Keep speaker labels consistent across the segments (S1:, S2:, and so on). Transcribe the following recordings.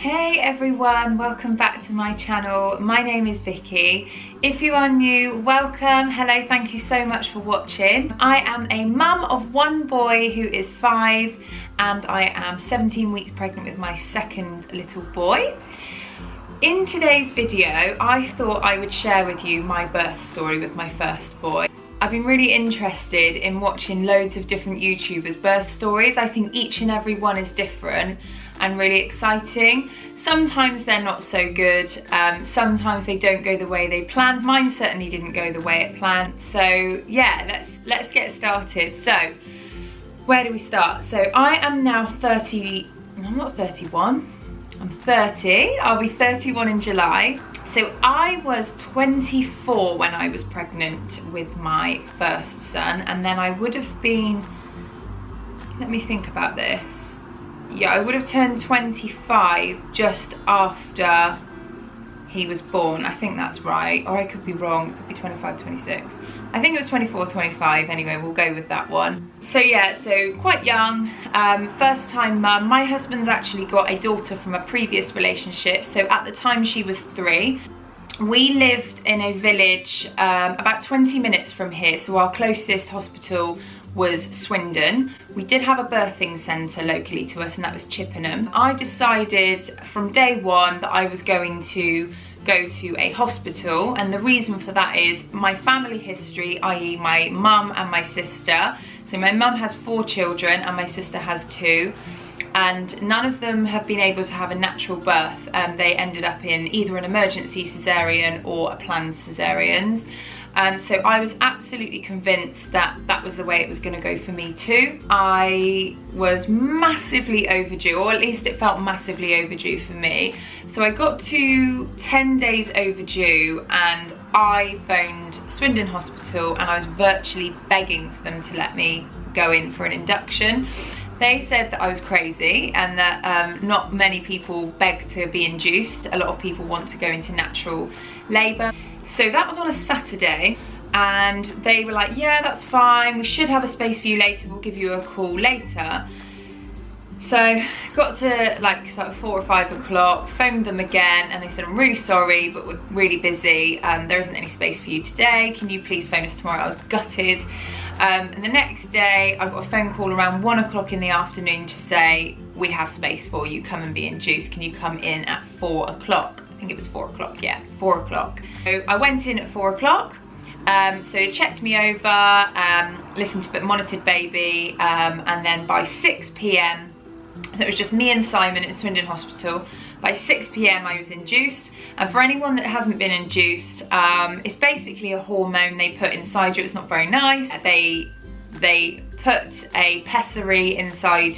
S1: Hey everyone, welcome back to my channel. My name is Vicky. If you are new, welcome. Hello, thank you so much for watching. I am a mum of one boy who is 5 and I am 17 weeks pregnant with my second little boy. In today's video, I thought I would share with you my birth story with my first boy. I've been really interested in watching loads of different YouTubers' birth stories. I think each and every one is different and really exciting. Sometimes they're not so good, sometimes they don't go the way they planned. Mine certainly didn't go the way it planned. So yeah, let's get started. So where do we start? So I am now 30, I'm not 31, I'm 30, I'll be 31 in July. So I was 24 when I was pregnant with my first son, and then I would have been, let me think about this. Yeah, I would have turned 25 just after he was born. I think that's right, or I could be wrong. It could be 25, 26. I think it was 24, 25. Anyway, we'll go with that one. So yeah, so quite young, first time mum. My husband's actually got a daughter from a previous relationship. So at the time she was 3. We lived in a village about 20 minutes from here. So our closest hospital was Swindon. We did have a birthing centre locally to us, and that was Chippenham. I decided from day one that I was going to go to a hospital, and the reason for that is my family history, i.e. my mum and my sister. So my mum has 4 children and my sister has 2, and none of them have been able to have a natural birth. They ended up in either an emergency caesarean or a planned caesareans. So I was absolutely convinced that that was the way it was going to go for me too. I was massively overdue, or at least it felt massively overdue for me. So I got to 10 days overdue and I phoned Swindon Hospital and I was virtually begging for them to let me go in for an induction. They said that I was crazy and that not many people beg to be induced. A lot of people want to go into natural labour. So that was on a Saturday, and they were like, yeah, that's fine, we should have a space for you later, we'll give you a call later. So got to like sort of 4 or 5 o'clock, phoned them again, and they said, I'm really sorry, but we're really busy, there isn't any space for you today, can you please phone us tomorrow? I was gutted. And the next day I got a phone call around 1 o'clock in the afternoon to say, we have space for you, come and be induced, can you come in at 4 o'clock? I think it was 4 o'clock, yeah, 4 o'clock. So I went in at 4 o'clock, so they checked me over, listened to monitored baby, and then by 6 p.m, so it was just me and Simon in Swindon Hospital, by 6 p.m. I was induced. And for anyone that hasn't been induced, it's basically a hormone they put inside you. It's not very nice. They put a pessary inside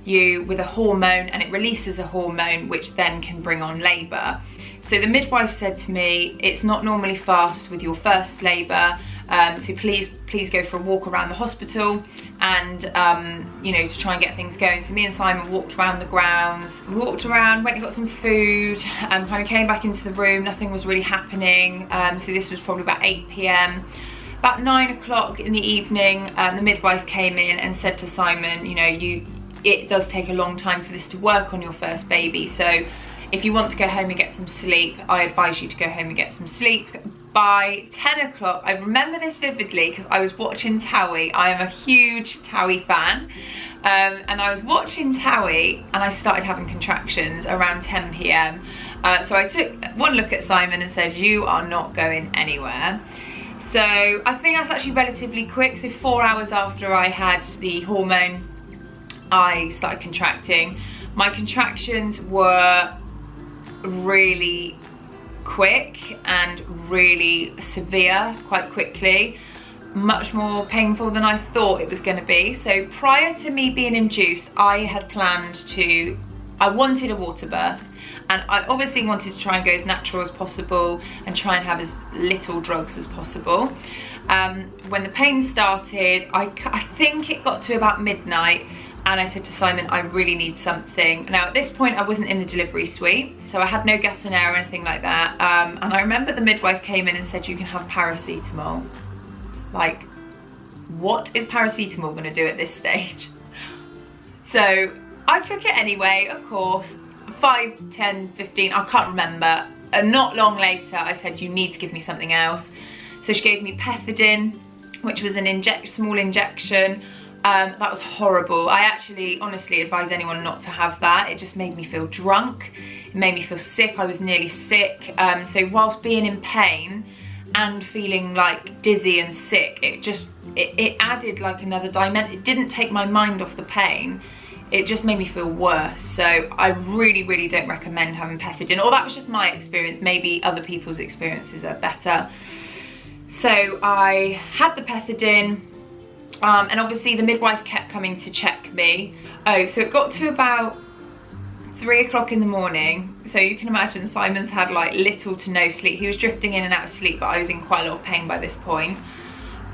S1: you with a hormone, and it releases a hormone which then can bring on labour. So the midwife said to me, it's not normally fast with your first labour, so please go for a walk around the hospital and you know, to try and get things going. So me and Simon walked around the grounds, walked around, went and got some food, and kind of came back into the room. Nothing was really happening. So this was probably about 8 p.m. About 9 o'clock in the evening, the midwife came in and said to Simon, you know, it does take a long time for this to work on your first baby, so if you want to go home and get some sleep, I advise you to go home and get some sleep. By 10 o'clock, I remember this vividly because I was watching Towie. I am a huge Towie fan, and I was watching Towie and I started having contractions around 10 p.m. So I took one look at Simon and said, you are not going anywhere. So I think that's actually relatively quick. So 4 hours after I had the hormone, I started contracting. My contractions were really quick and really severe quite quickly, much more painful than I thought it was going to be. So prior to me being induced, I had planned I wanted a water birth, and I obviously wanted to try and go as natural as possible and try and have as little drugs as possible. When the pain started, I think it got to about midnight, and I said to Simon, I really need something. Now at this point I wasn't in the delivery suite, so I had no gas and air or anything like that. And I remember the midwife came in and said, you can have paracetamol. Like, what is paracetamol gonna do at this stage? So I took it anyway, of course. 5, 10, 15, I can't remember. Not long later, I said, you need to give me something else. So she gave me pethidine, which was an small injection. That was horrible. I actually honestly advise anyone not to have that. It just made me feel drunk. It made me feel sick. I was nearly sick. So whilst being in pain and feeling like dizzy and sick, it added like another dimension. It didn't take my mind off the pain. It just made me feel worse. So I really don't recommend having pethidine. Or that was just my experience. Maybe other people's experiences are better. So I had the pethidine, and obviously the midwife kept coming to check me. Oh, so it got to about 3 o'clock in the morning. So you can imagine Simon's had like little to no sleep. He was drifting in and out of sleep, but I was in quite a lot of pain by this point.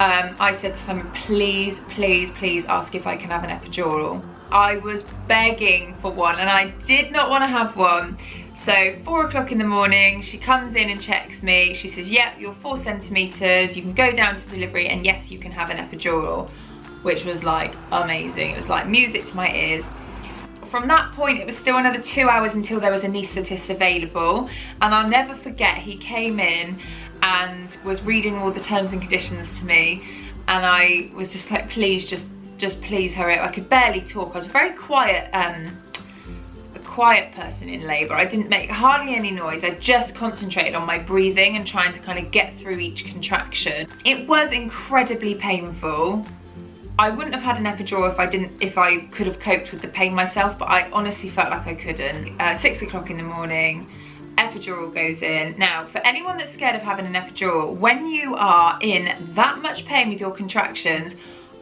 S1: I said to Simon, please ask if I can have an epidural. I was begging for one and I did not want to have one. So 4 o'clock in the morning, she comes in and checks me. She says, yep, you're 4 centimeters. You can go down to delivery and yes, you can have an epidural, which was like amazing. It was like music to my ears. From that point, it was still another 2 hours until there was a anaesthetist available. And I'll never forget, he came in and was reading all the terms and conditions to me. And I was just like, please, just please hurry up. I could barely talk. I was very quiet, a quiet person in labour. I didn't make hardly any noise. I just concentrated on my breathing and trying to kind of get through each contraction. It was incredibly painful. I wouldn't have had an epidural if I could have coped with the pain myself, but I honestly felt like I couldn't. 6 o'clock in the morning, epidural goes in. Now, for anyone that's scared of having an epidural, when you are in that much pain with your contractions,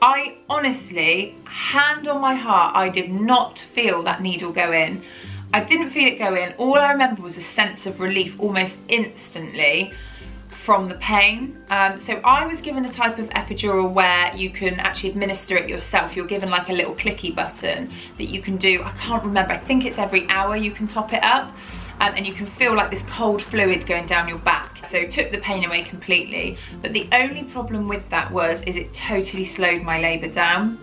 S1: I honestly, hand on my heart, I did not feel that needle go in. I didn't feel it go in. All I remember was a sense of relief almost instantly from the pain. So I was given a type of epidural where you can actually administer it yourself. You're given like a little clicky button that you can do. I can't remember, I think it's every hour you can top it up. And you can feel like this cold fluid going down your back. So it took the pain away completely. But the only problem with that is it totally slowed my labour down.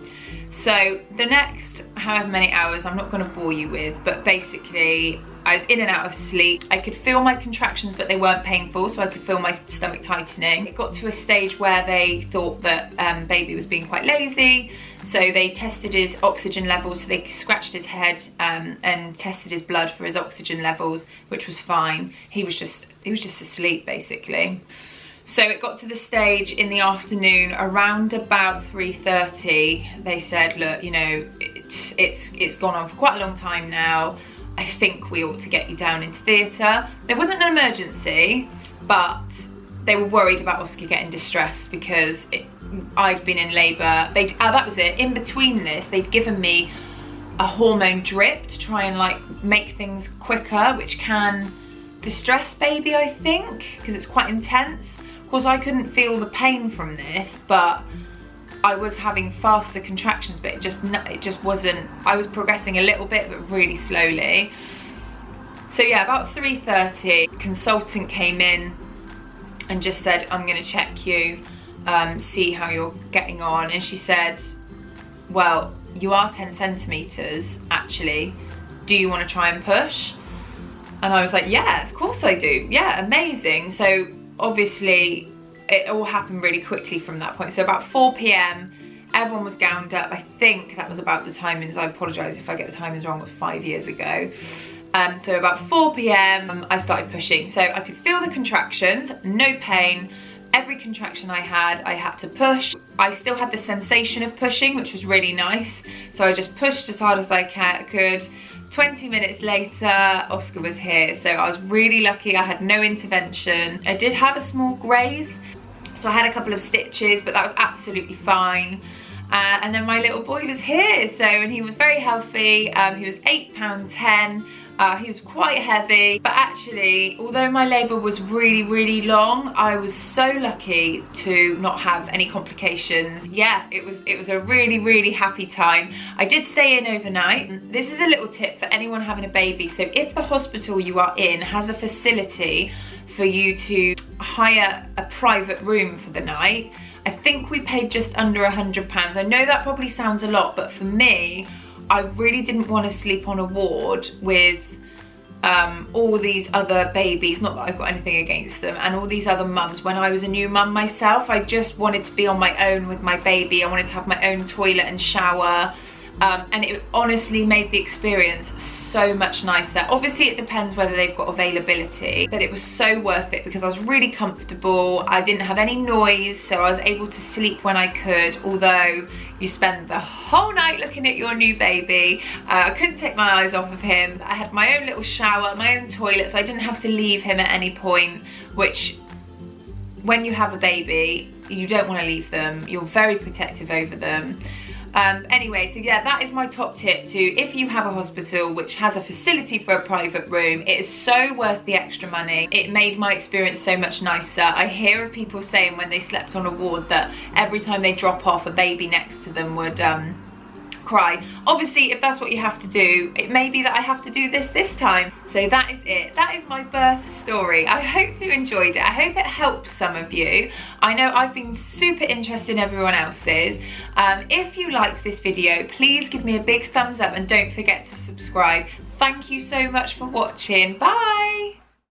S1: So the next however many hours, I'm not going to bore you with, but basically I was in and out of sleep. I could feel my contractions, but they weren't painful, so I could feel my stomach tightening. It got to a stage where they thought that baby was being quite lazy, so they tested his oxygen levels. So they scratched his head and tested his blood for his oxygen levels, which was fine. He was just asleep basically. So it got to the stage in the afternoon, around about 3:30, they said, look, you know, it's gone on for quite a long time now. I think we ought to get you down into theatre. There wasn't an emergency, but they were worried about Oscar getting distressed because I'd been in labour. That was it. In between this, they'd given me a hormone drip to try and like make things quicker, which can distress baby, I think, because it's quite intense. Of course, I couldn't feel the pain from this, but I was having faster contractions, but it just wasn't. I was progressing a little bit, but really slowly. So yeah, about 3:30, consultant came in and just said, I'm going to check you, see how you're getting on. And she said, well, you are 10 centimetres actually. Do you want to try and push? And I was like, yeah, of course I do. Yeah, amazing. So obviously it all happened really quickly from that point. So about 4 p.m, everyone was gowned up. I think that was about the timings. I apologise if I get the timings wrong, it was 5 years ago. So about 4 p.m, I started pushing. So I could feel the contractions, no pain. Every contraction I had to push. I still had the sensation of pushing, which was really nice. So I just pushed as hard as I could. 20 minutes later, Oscar was here. So I was really lucky, I had no intervention. I did have a small graze, so I had a couple of stitches, but that was absolutely fine. And then my little boy was here, and he was very healthy. He was £8.10. He was quite heavy, but actually, although my labour was really long, I was so lucky to not have any complications. Yeah, it was a really happy time. I did stay in overnight. This is a little tip for anyone having a baby. So if the hospital you are in has a facility for you to hire a private room for the night, I think we paid just under £100. I know that probably sounds a lot, but for me, I really didn't want to sleep on a ward with all these other babies, not that I've got anything against them, and all these other mums. When I was a new mum myself, I just wanted to be on my own with my baby. I wanted to have my own toilet and shower, and it honestly made the experience so much nicer. Obviously it depends whether they've got availability, but it was so worth it because I was really comfortable. I didn't have any noise, so I was able to sleep when I could, although you spend the whole night looking at your new baby. I couldn't take my eyes off of him. I had my own little shower, my own toilet, so I didn't have to leave him at any point, which when you have a baby, you don't want to leave them. You're very protective over them. Anyway, so yeah, that is my top tip to, if you have a hospital which has a facility for a private room, it is so worth the extra money. It made my experience so much nicer. I hear of people saying when they slept on a ward that every time they drop off, a baby next to them would cry. Obviously, if that's what you have to do, it may be that I have to do this time. So that is it. That is my birth story. I hope you enjoyed it. I hope it helped some of you. I know I've been super interested in everyone else's. If you liked this video, please give me a big thumbs up and don't forget to subscribe. Thank you so much for watching. Bye.